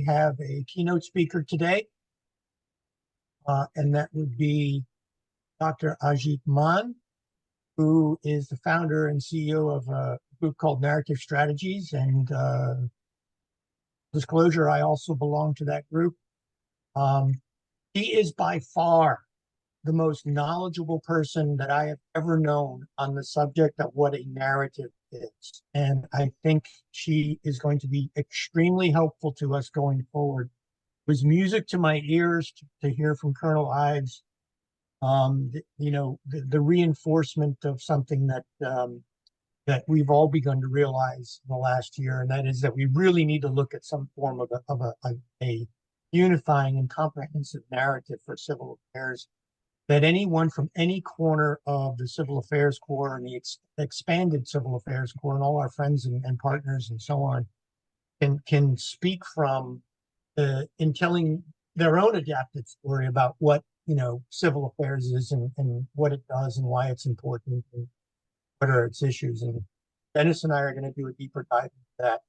have a keynote speaker today, and that would be Dr. Ajit Maan, who is the founder and CEO of a group called Narrative Strategies. And disclosure, I also belong to that group. He is by far the most knowledgeable person that I have ever known on the subject of what a narrative is. And I think she is going to be extremely helpful to us going forward. It was music to my ears to hear from Colonel Ives, the reinforcement of something that we've all begun to realize in the last year, and that is that we really need to look at some form of a unifying and comprehensive narrative for civil affairs, that anyone from any corner of the Civil Affairs Corps and the expanded Civil Affairs Corps and all our friends and partners and so on can speak from in telling their own adapted story about what civil affairs is and what it does and why it's important and what are its issues. And Dennis and I are going to do a deeper dive into that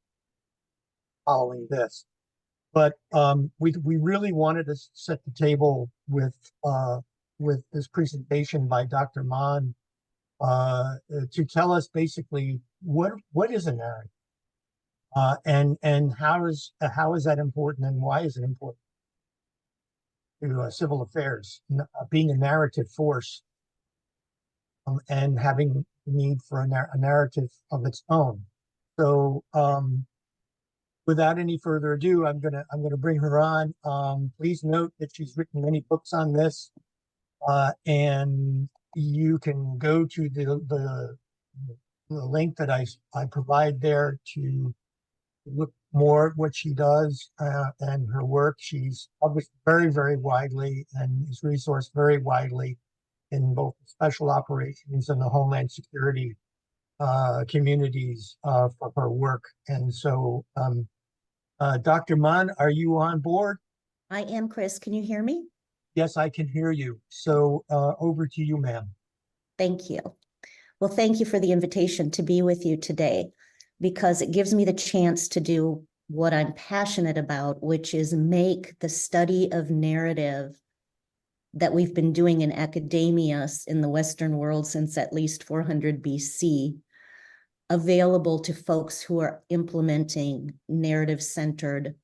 following this. But we really wanted to set the table with this presentation by Dr. Maan to tell us basically what is a narrative, and how is that important, and why is it important to civil affairs, being a narrative force, and having the need for a narrative of its own. So without any further ado, I'm gonna bring her on. Please note that she's written many books on this. And you can go to the link that I provide there to look more at what she does and her work. She's published very, very widely and is resourced very widely in both special operations and the Homeland Security communities for her work. And so, Dr. Maan, are you on board? I am, Chris. Can you hear me? Yes, I can hear you. So over to you, ma'am. Thank you. Well, thank you for the invitation to be with you today, because it gives me the chance to do what I'm passionate about, which is make the study of narrative that we've been doing in academia in the Western world since at least 400 BC available to folks who are implementing narrative-centered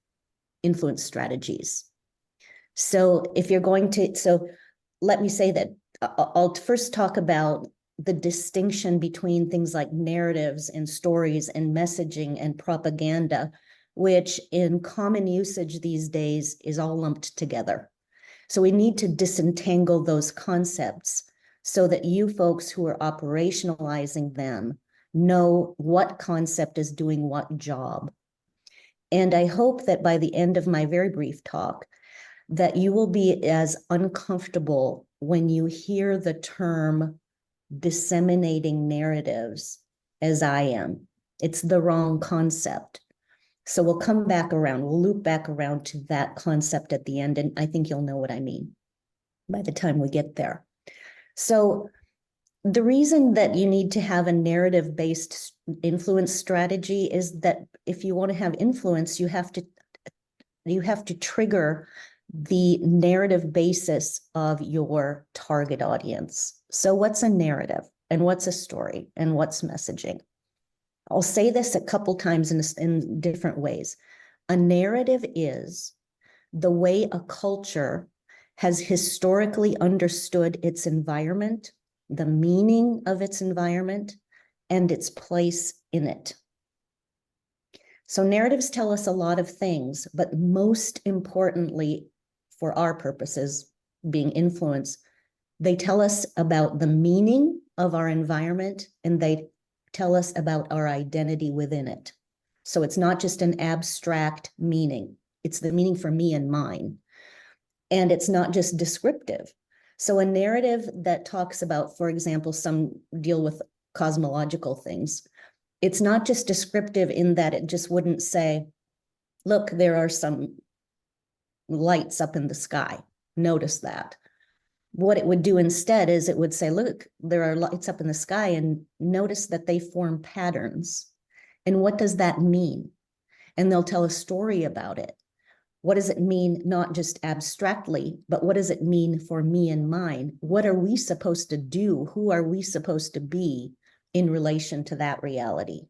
influence strategies. So if you're going to, so let me say that I'll first talk about the distinction between things like narratives and stories and messaging and propaganda, which in common usage these days is all lumped together. So we need to disentangle those concepts so that you folks who are operationalizing them know what concept is doing what job. And I hope that by the end of my very brief talk, that you will be as uncomfortable when you hear the term disseminating narratives as I am. It's the wrong concept. So we'll come back around, we'll loop back around to that concept at the end, and I think you'll know what I mean by the time we get there. So the reason that you need to have a narrative-based influence strategy is that if you want to have influence, you have to trigger the narrative basis of your target audience. So what's a narrative, and what's a story, and what's messaging? I'll say this a couple times in different ways. A narrative is the way a culture has historically understood its environment, the meaning of its environment, and its place in it. So narratives tell us a lot of things, but most importantly, for our purposes, being influence, they tell us about the meaning of our environment, and they tell us about our identity within it. So it's not just an abstract meaning, it's the meaning for me and mine. And it's not just descriptive. So a narrative that talks about, for example, some deal with cosmological things, it's not just descriptive in that it just wouldn't say, look, there are some lights up in the sky. Notice that. What it would do instead is it would say, look, there are lights up in the sky, and notice that they form patterns. And what does that mean? And they'll tell a story about it. what does it mean, not just abstractly, but what does it mean for me and mine? What are we supposed to do? Who are we supposed to be in relation to that reality?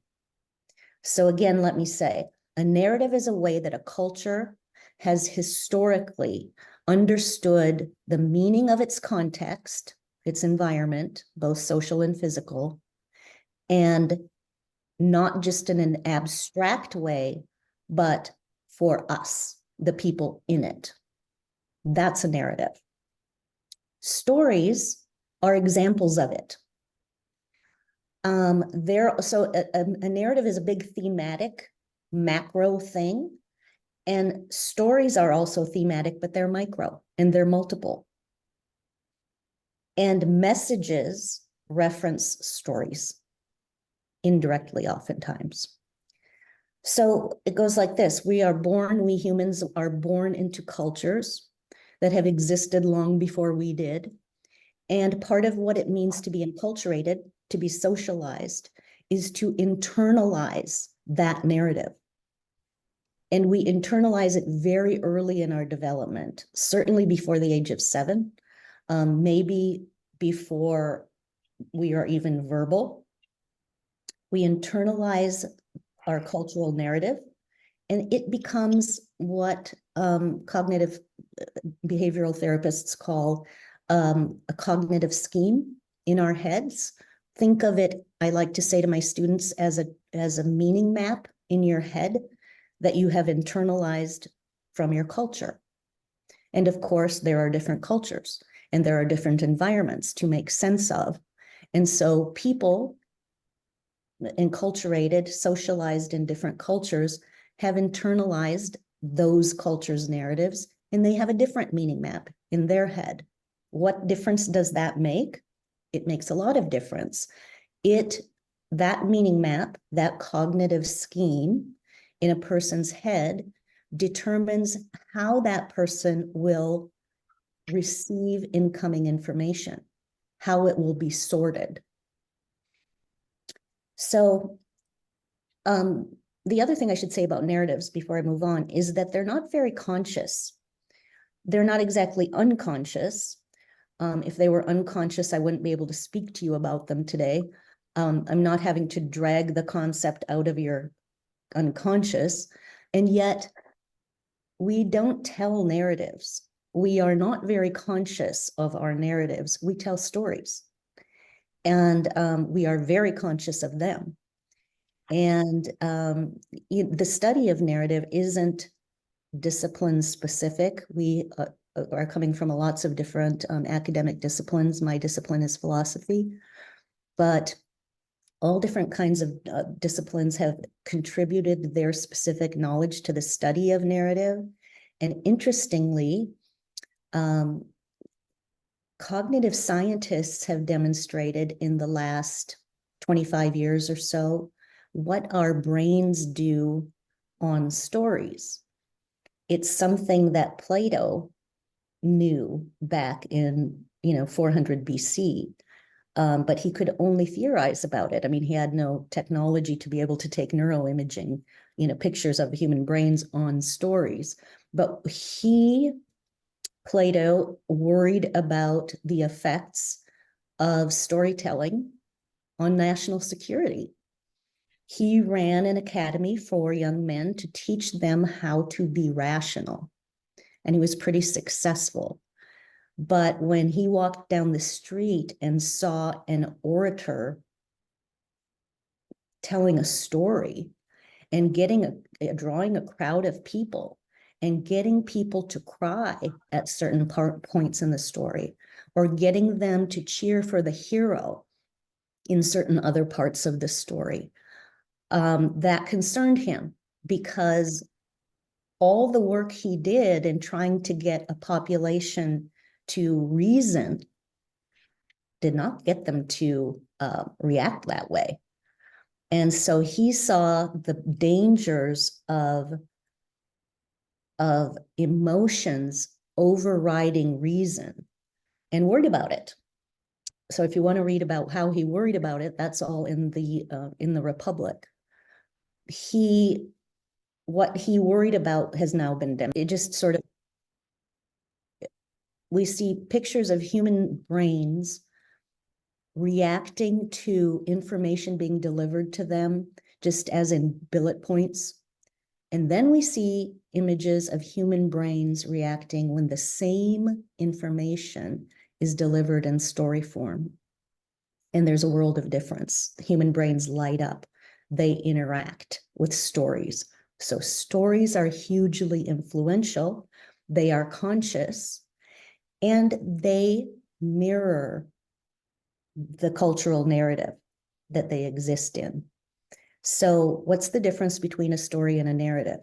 So again, let me say, a narrative is a way that a culture has historically understood the meaning of its context, its environment, both social and physical, and not just in an abstract way, but for us, the people in it. That's a narrative. Stories are examples of it. A narrative is a big thematic, macro thing, and stories are also thematic, but they're micro and they're multiple. And messages reference stories indirectly, oftentimes. So it goes like this. We humans are born into cultures that have existed long before we did. And part of what it means to be enculturated, to be socialized, is to internalize that narrative. And we internalize it very early in our development, certainly before the age of 7, maybe before we are even verbal. We internalize our cultural narrative, and it becomes what cognitive behavioral therapists call a cognitive scheme in our heads. Think of it, I like to say to my students, as a meaning map in your head that you have internalized from your culture. And of course, there are different cultures and there are different environments to make sense of. And so people enculturated, socialized in different cultures have internalized those cultures' narratives, and they have a different meaning map in their head. What difference does that make? It makes a lot of difference. That meaning map, that cognitive scheme in a person's head determines how that person will receive incoming information, how it will be sorted. So the other thing I should say about narratives before I move on is that they're not very conscious. They're not exactly unconscious. If they were unconscious, I wouldn't be able to speak to you about them today. I'm not having to drag the concept out of your unconscious, and yet we don't tell narratives. We are not very conscious of our narratives. We tell stories, and we are very conscious of them. And the study of narrative isn't discipline specific. We are coming from lots of different academic disciplines. My discipline is philosophy, but all different kinds of disciplines have contributed their specific knowledge to the study of narrative. And interestingly, cognitive scientists have demonstrated in the last 25 years or so what our brains do on stories. It's something that Plato knew back in 400 BC, but he could only theorize about it. I mean, he had no technology to be able to take neuroimaging, pictures of human brains on stories. But Plato, worried about the effects of storytelling on national security. He ran an academy for young men to teach them how to be rational. And he was pretty successful. But when he walked down the street and saw an orator telling a story and drawing a crowd of people and getting people to cry at certain points in the story, or getting them to cheer for the hero in certain other parts of the story, that concerned him, because all the work he did in trying to get a population to reason did not get them to react that way. And so he saw the dangers of emotions overriding reason and worried about it. So if you want to read about how he worried about it, that's all in the Republic. He what he worried about has now been done. It just sort of, we see pictures of human brains reacting to information being delivered to them, just as in bullet points. And then we see images of human brains reacting when the same information is delivered in story form. And there's a world of difference. Human brains light up. They interact with stories. So stories are hugely influential. They are conscious, and they mirror the cultural narrative that they exist in. So what's the difference between a story and a narrative?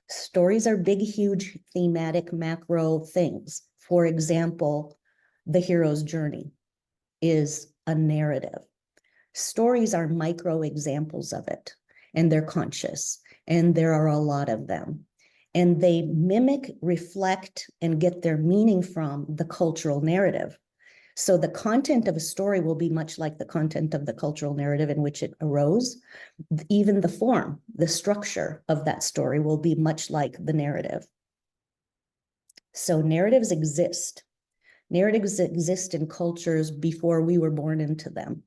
Stories are big, huge, thematic, macro things. For example, the hero's journey is a narrative. Stories are micro examples of it, and they're conscious, and there are a lot of them. And they mimic, reflect, and get their meaning from the cultural narrative. So the content of a story will be much like the content of the cultural narrative in which it arose. Even the form, the structure of that story will be much like the narrative. So narratives exist. Narratives exist in cultures before we were born into them.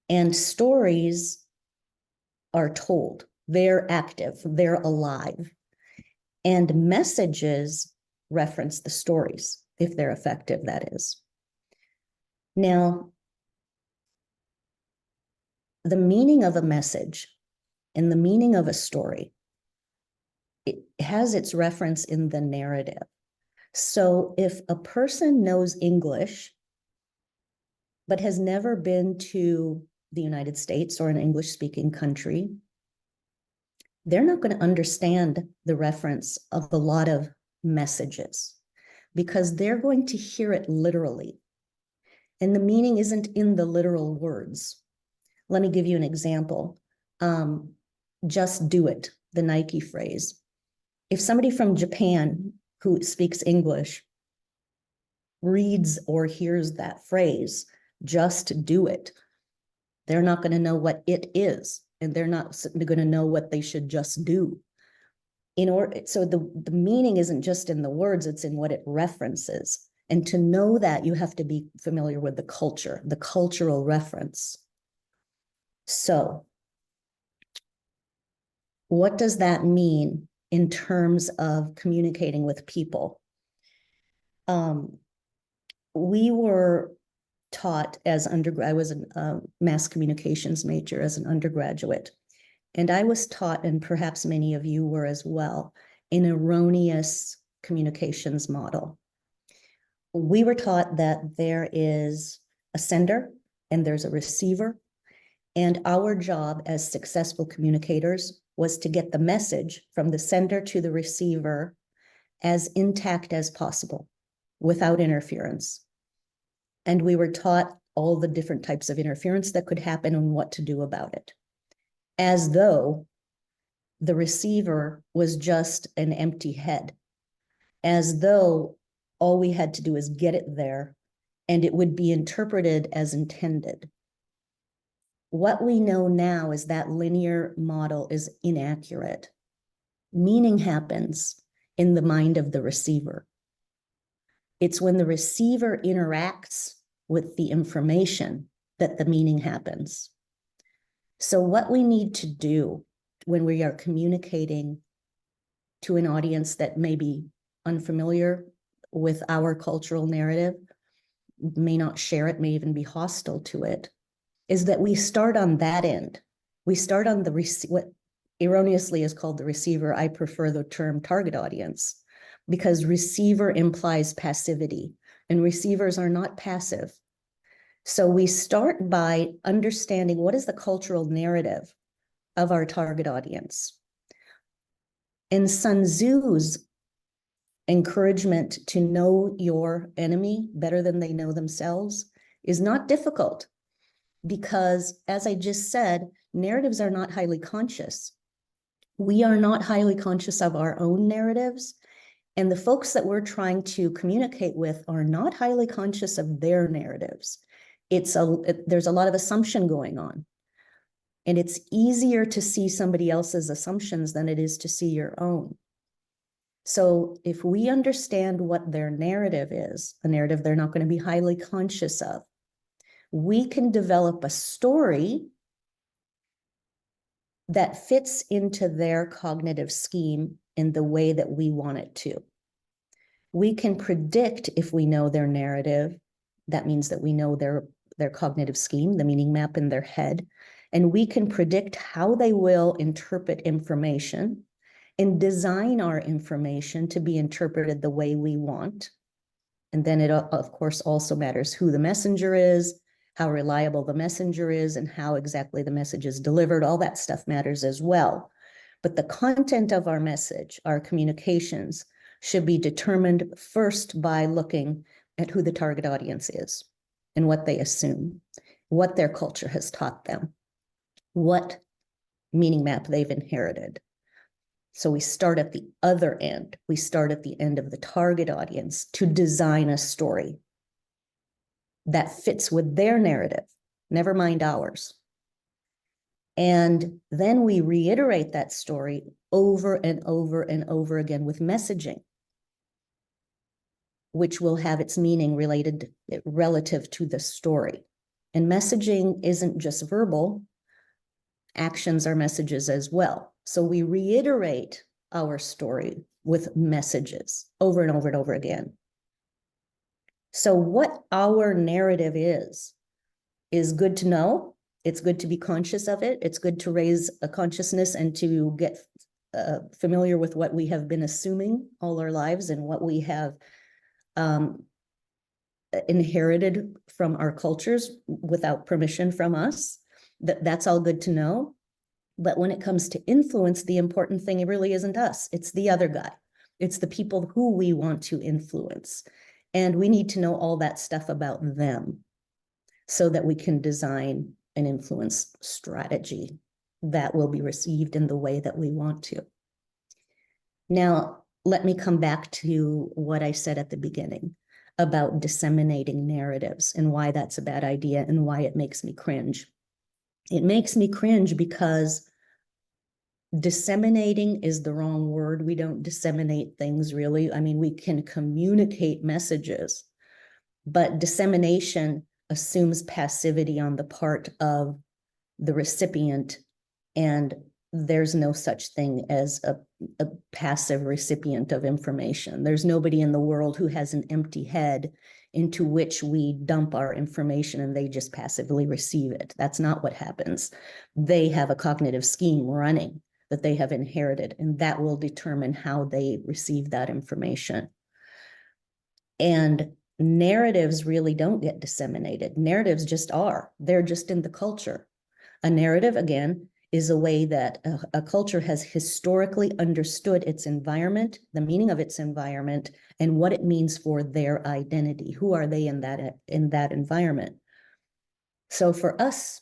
And stories are told, they're active, they're alive. And messages reference the stories, if they're effective, that is. Now, the meaning of a message and the meaning of a story, it has its reference in the narrative. So if a person knows English, but has never been to the United States or an English-speaking country, they're not going to understand the reference of a lot of messages because they're going to hear it literally. And the meaning isn't in the literal words. Let me give you an example. Just do it, the Nike phrase. If somebody from Japan who speaks English reads or hears that phrase, just do it, they're not going to know what it is, and they're not going to know what they should just do. So the meaning isn't just in the words, it's in what it references. And to know that, you have to be familiar with the culture, the cultural reference. So what does that mean in terms of communicating with people? We were taught as undergrad, I was a mass communications major as an undergraduate, and I was taught, and perhaps many of you were as well, an erroneous communications model. We were taught that there is a sender and there's a receiver, and our job as successful communicators was to get the message from the sender to the receiver as intact as possible, without interference. And we were taught all the different types of interference that could happen and what to do about it, as though the receiver was just an empty head, as though all we had to do is get it there and it would be interpreted as intended. What we know now is that linear model is inaccurate. Meaning happens in the mind of the receiver. It's when the receiver interacts with the information that the meaning happens. So what we need to do when we are communicating to an audience that may be unfamiliar with our cultural narrative, may not share it, may even be hostile to it, is that we start on that end. We start on what erroneously is called the receiver. I prefer the term target audience, because receiver implies passivity, and receivers are not passive. So we start by understanding what is the cultural narrative of our target audience. And Sun Tzu's encouragement to know your enemy better than they know themselves is not difficult, because, as I just said, narratives are not highly conscious. We are not highly conscious of our own narratives, and the folks that we're trying to communicate with are not highly conscious of their narratives. There's a lot of assumption going on. And it's easier to see somebody else's assumptions than it is to see your own. So if we understand what their narrative is, a narrative they're not going to be highly conscious of, we can develop a story that fits into their cognitive scheme in the way that we want it to. We can predict, if we know their narrative, that means that we know their cognitive scheme, the meaning map in their head, and we can predict how they will interpret information and design our information to be interpreted the way we want. And then it, of course, also matters who the messenger is, how reliable the messenger is, and how exactly the message is delivered. All that stuff matters as well. But the content of our message, our communications, should be determined first by looking at who the target audience is and what they assume, what their culture has taught them, what meaning map they've inherited. So we start at the other end. We start at the end of the target audience to design a story that fits with their narrative, never mind ours. And then we reiterate that story over and over and over again with messaging, which will have its meaning relative to the story. And messaging isn't just verbal, actions are messages as well. So we reiterate our story with messages over and over and over again. So what our narrative is good to know. It's good to be conscious of it. It's good to raise a consciousness and to get familiar with what we have been assuming all our lives and what we have inherited from our cultures without permission from us. That's all good to know. But when it comes to influence, the important thing really isn't us. It's the other guy. It's the people who we want to influence. And we need to know all that stuff about them so that we can design an influence strategy that will be received in the way that we want to. Now, let me come back to what I said at the beginning about disseminating narratives and why that's a bad idea and why it makes me cringe. It makes me cringe because disseminating is the wrong word. We don't disseminate things really. I mean, we can communicate messages, but dissemination assumes passivity on the part of the recipient, and there's no such thing as a passive recipient of information. There's nobody in the world who has an empty head into which we dump our information and they just passively receive it. That's not what happens. They have a cognitive scheme running that they have inherited, and that will determine how they receive that information. And narratives really don't get disseminated. Narratives just are. They're just in the culture. A narrative, again, is a way that a culture has historically understood its environment, the meaning of its environment, and what it means for their identity. Who are they in that environment? So for us,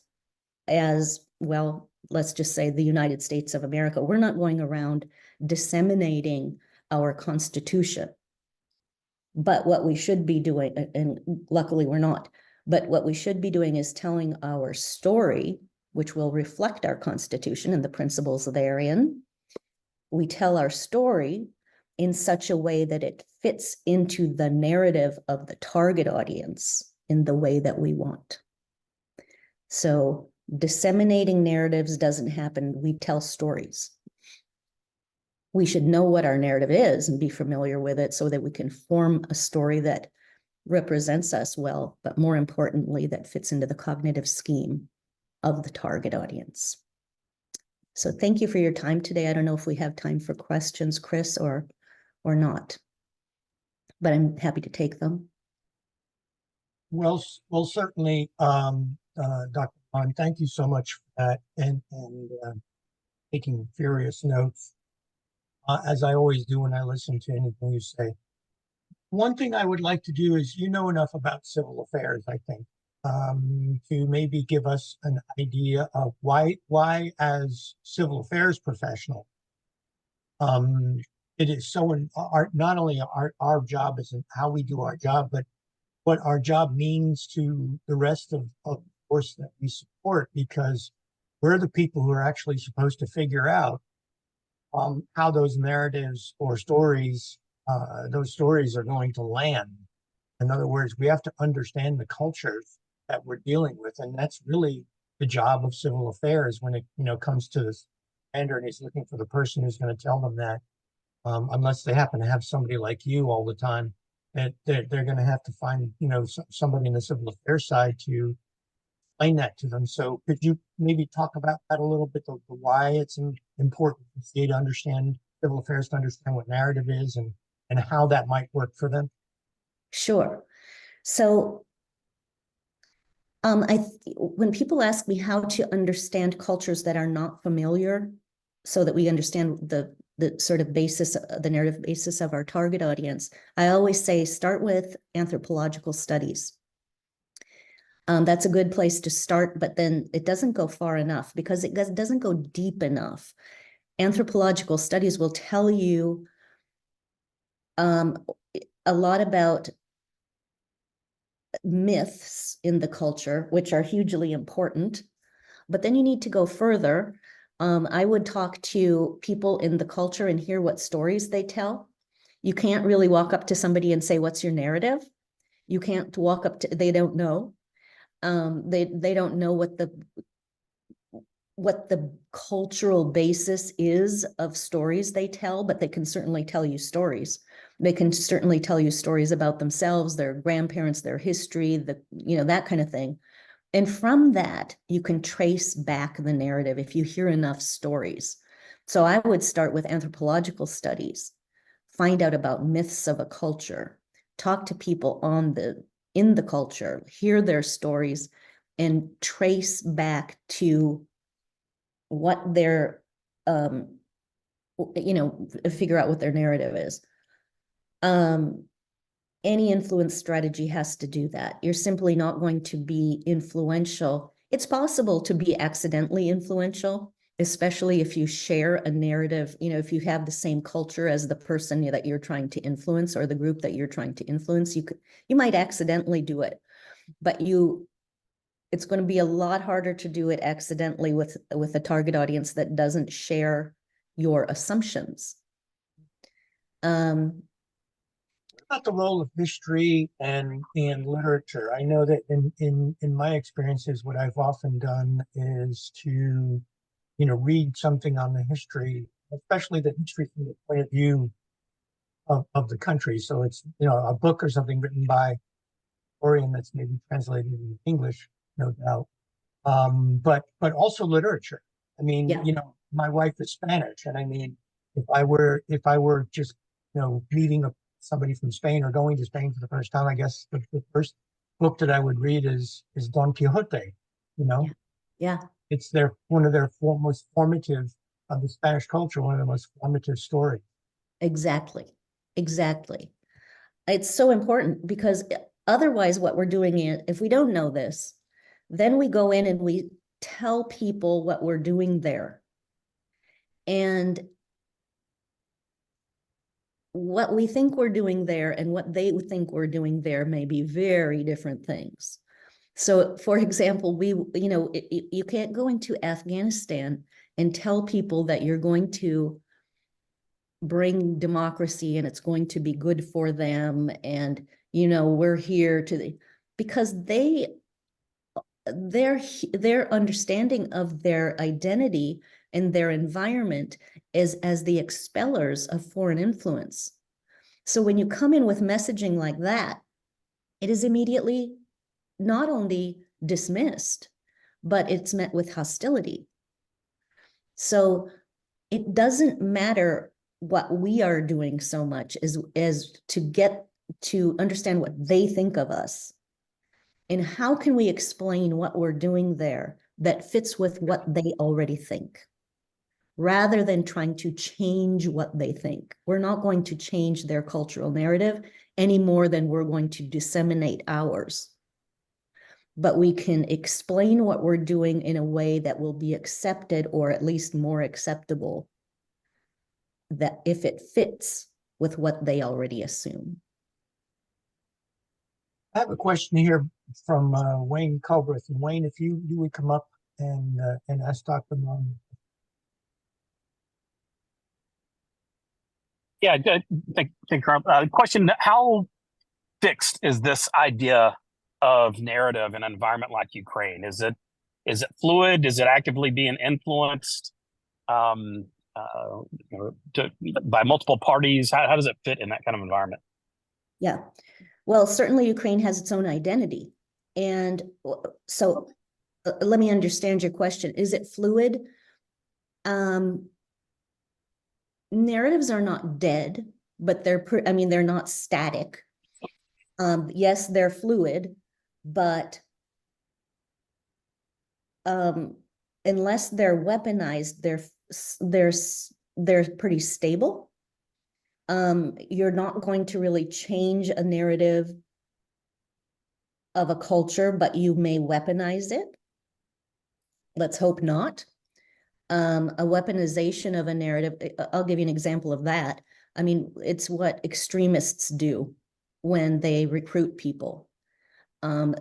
as well, let's just say the United States of America, we're not going around disseminating our Constitution. But what we should be doing, and luckily we're not, but what we should be doing is telling our story, which will reflect our Constitution and the principles therein. We tell our story in such a way that it fits into the narrative of the target audience in the way that we want. So disseminating narratives doesn't happen. We tell stories. We should know what our narrative is and be familiar with it so that we can form a story that represents us well, but more importantly, that fits into the cognitive scheme of the target audience. So thank you for your time today. I don't know if we have time for questions, Chris, or not, but I'm happy to take them. Well, certainly, Dr. Maan, thank you so much for that and taking furious notes, as I always do when I listen to anything you say. One thing I would like to do is, you know enough about civil affairs, I think, to maybe give us an idea of why as civil affairs professional, it is so not only our job is how we do our job, but what our job means to the rest of the force that we support, because we're the people who are actually supposed to figure out how those narratives or stories, those stories are going to land. In other words, we have to understand the cultures that we're dealing with, and that's really the job of civil affairs when it comes to this offender and he's looking for the person who's going to tell them that. Unless they happen to have somebody like you all the time, that they're going to have to find somebody in the civil affairs side to explain that to them. So could you maybe talk about that a little bit, the why it's important for CA to understand civil affairs, to understand what narrative is and how that might work for them? Sure. So when people ask me how to understand cultures that are not familiar, so that we understand the sort of basis, the narrative basis of our target audience, I always say start with anthropological studies. That's a good place to start, but then it doesn't go far enough because it doesn't go deep enough. Anthropological studies will tell you a lot about myths in the culture, which are hugely important, but then you need to go further. I would talk to people in the culture and hear what stories they tell. You can't really walk up to somebody and say, "What's your narrative?" You can't walk up to, they don't know. They don't know what the cultural basis is of stories they tell, but they can certainly tell you stories. They can certainly tell you stories about themselves, their grandparents, their history, that kind of thing. And from that, you can trace back the narrative if you hear enough stories. So I would start with anthropological studies, find out about myths of a culture, talk to people in the culture, hear their stories, and trace back to what their figure out what their narrative is. Any influence strategy has to do that. You're simply not going to be influential. It's possible to be accidentally influential, especially if you share a narrative, if you have the same culture as the person that you're trying to influence or the group that you're trying to influence. You might accidentally do it, but it's going to be a lot harder to do it accidentally with a target audience that doesn't share your assumptions. What about the role of history and literature? I know that in my experiences, what I've often done is to read something on the history, especially the history from the point of view of the country. So it's a book or something written by historian that's maybe translated into English, no doubt. But also literature. I mean, Yeah. My wife is Spanish, and I mean, if I were just meeting somebody from Spain or going to Spain for the first time, I guess the first book that I would read is Don Quixote. Yeah. It's one of their most formative of the Spanish culture, one of the most formative stories. Exactly. It's so important because otherwise what we're doing if we don't know this, then we go in and we tell people what we're doing there. And what we think we're doing there and what they think we're doing there may be very different things. So, for example, you can't go into Afghanistan and tell people that you're going to bring democracy and it's going to be good for them. And, we're here because their understanding of their identity and their environment is as the expellers of foreign influence. So when you come in with messaging like that, it is immediately not only dismissed, but it's met with hostility. So it doesn't matter what we are doing so much as to get to understand what they think of us. And how can we explain what we're doing there that fits with what they already think? Rather than trying to change what they think. We're not going to change their cultural narrative any more than we're going to disseminate ours. But we can explain what we're doing in a way that will be accepted or at least more acceptable, that if it fits with what they already assume. I have a question here from Wayne Culbreth. And Wayne, if you would come up and ask Dr. Maan. Yeah, thank Carl. Question: how fixed is this idea of narrative in an environment like Ukraine? Is it fluid? Is it actively being influenced um, by multiple parties? How does it fit in that kind of environment? Yeah, well, certainly Ukraine has its own identity. And so let me understand your question. Is it fluid? Narratives are not dead, but they're not static. Yes, they're fluid, but unless they're weaponized, they're pretty stable. You're not going to really change a narrative of a culture, but you may weaponize it. Let's hope not. A weaponization of a narrative, I'll give you an example of that. I mean, it's what extremists do when they recruit people.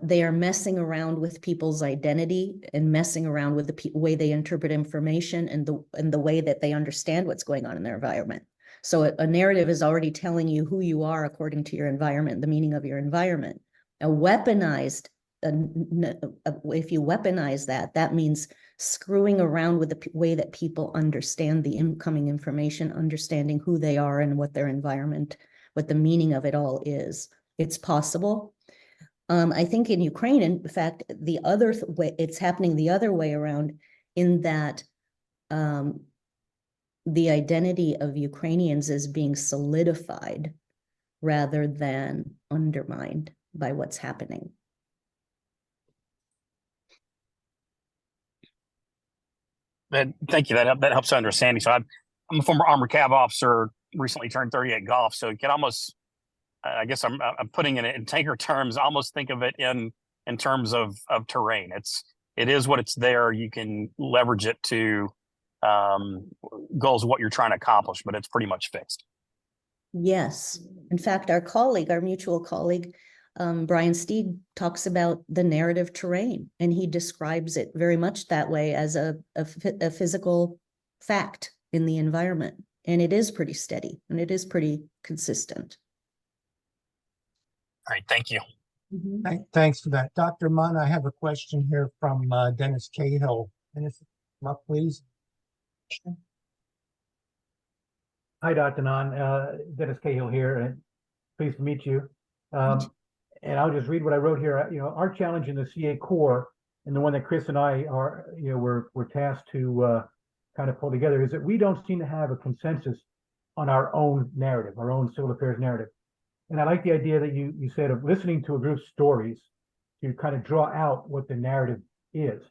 They are messing around with people's identity and messing around with the way they interpret information and the way that they understand what's going on in their environment. So a narrative is already telling you who you are according to your environment, the meaning of your environment. A weaponized, if you weaponize that, that means screwing around with the way that people understand the incoming information, understanding who they are and what their environment, what the meaning of it all is. It's possible. I think in Ukraine, in fact, the other way, it's happening the other way around, in that the identity of Ukrainians is being solidified rather than undermined by what's happening. Thank you. That helps understanding. So I'm a former armored cav officer, recently turned 30 at golf. So you can almost, I guess I'm putting it in tanker terms, almost think of it in terms of terrain. It is what it's there. You can leverage it to goals of what you're trying to accomplish, but it's pretty much fixed. Yes. In fact, our mutual colleague, Brian Steed, talks about the narrative terrain, and he describes it very much that way, as a physical fact in the environment. And it is pretty steady and it is pretty consistent. All right, thank you. Mm-hmm. Thanks for that. Dr. Maan, I have a question here from Dennis Cahill. Dennis, come up, please. Hi, Dr. Maan. Dennis Cahill here, and pleased to meet you. And I'll just read what I wrote here. You know, our challenge in the CA Core, and the one that Chris and I are, you know, we're tasked to kind of pull together, is that we don't seem to have a consensus on our own narrative, our own civil affairs narrative. And I like the idea that you said of listening to a group's stories to kind of draw out what the narrative is.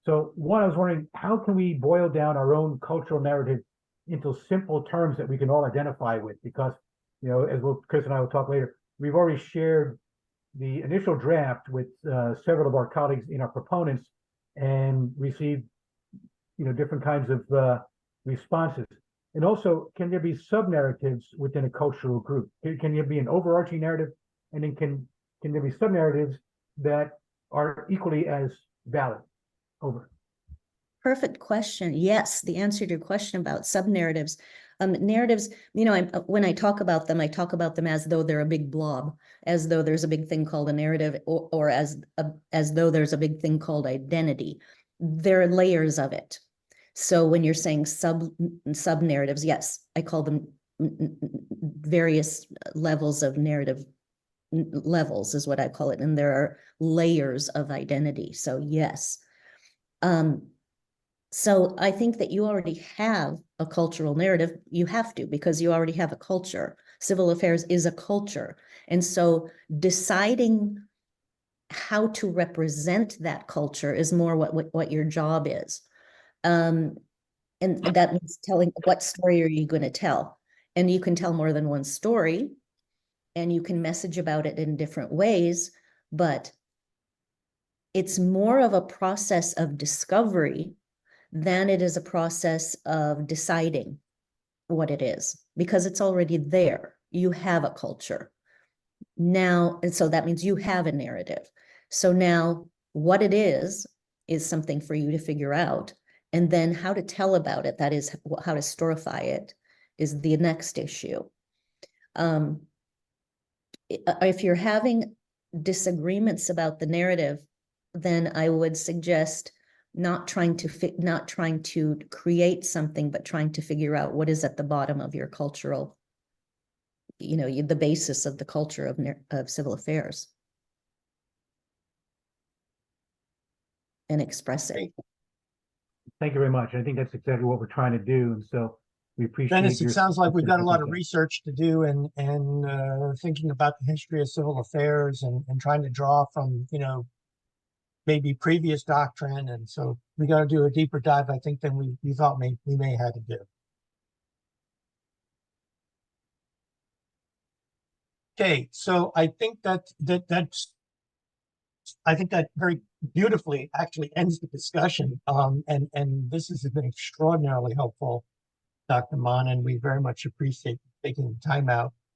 So one, I was wondering, how can we boil down our own cultural narrative into simple terms that we can all identify with? Because, you know, as Chris and I will talk later, we've already shared the initial draft with several of our colleagues in our proponents and received, you know, different kinds of responses. And also, can there be sub-narratives within a cultural group? Can there be an overarching narrative? And then can there be sub-narratives that are equally as valid? Over. Perfect question. Yes, the answer to your question about sub-narratives. Narratives, you know, when I talk about them as though they're a big blob, as though there's a big thing called a narrative, or as though there's a big thing called identity. There are layers of it. So when you're saying sub-narratives, yes, I call them various levels of narrative. Levels is what I call it. And there are layers of identity. So yes. So I think that you already have a cultural narrative. You have to, because you already have a culture. Civil affairs is a culture. And so deciding how to represent that culture is more what your job is. And that means telling, what story are you going to tell? And you can tell more than one story, and you can message about it in different ways, but it's more of a process of discovery than it is a process of deciding what it is, because it's already there. You have a culture now, and so that means you have a narrative. So now what it is is something for you to figure out. And then how to tell about it, that is how to storify it, is the next issue. If you're having disagreements about the narrative, then I would suggest not trying to create something, but trying to figure out what is at the bottom of your cultural, the basis of the culture of civil affairs, and express it. Thank you very much. I think that's exactly what we're trying to do. And so we appreciate Dennis, it your sounds like we've got a lot of detail. research to do and thinking about the history of civil affairs and trying to draw from, maybe previous doctrine. And so we got to do a deeper dive, I think, than we thought we may have to do. Okay, so I think that very beautifully actually ends the discussion. And this has been extraordinarily helpful, Dr. Maan, and we very much appreciate taking the time out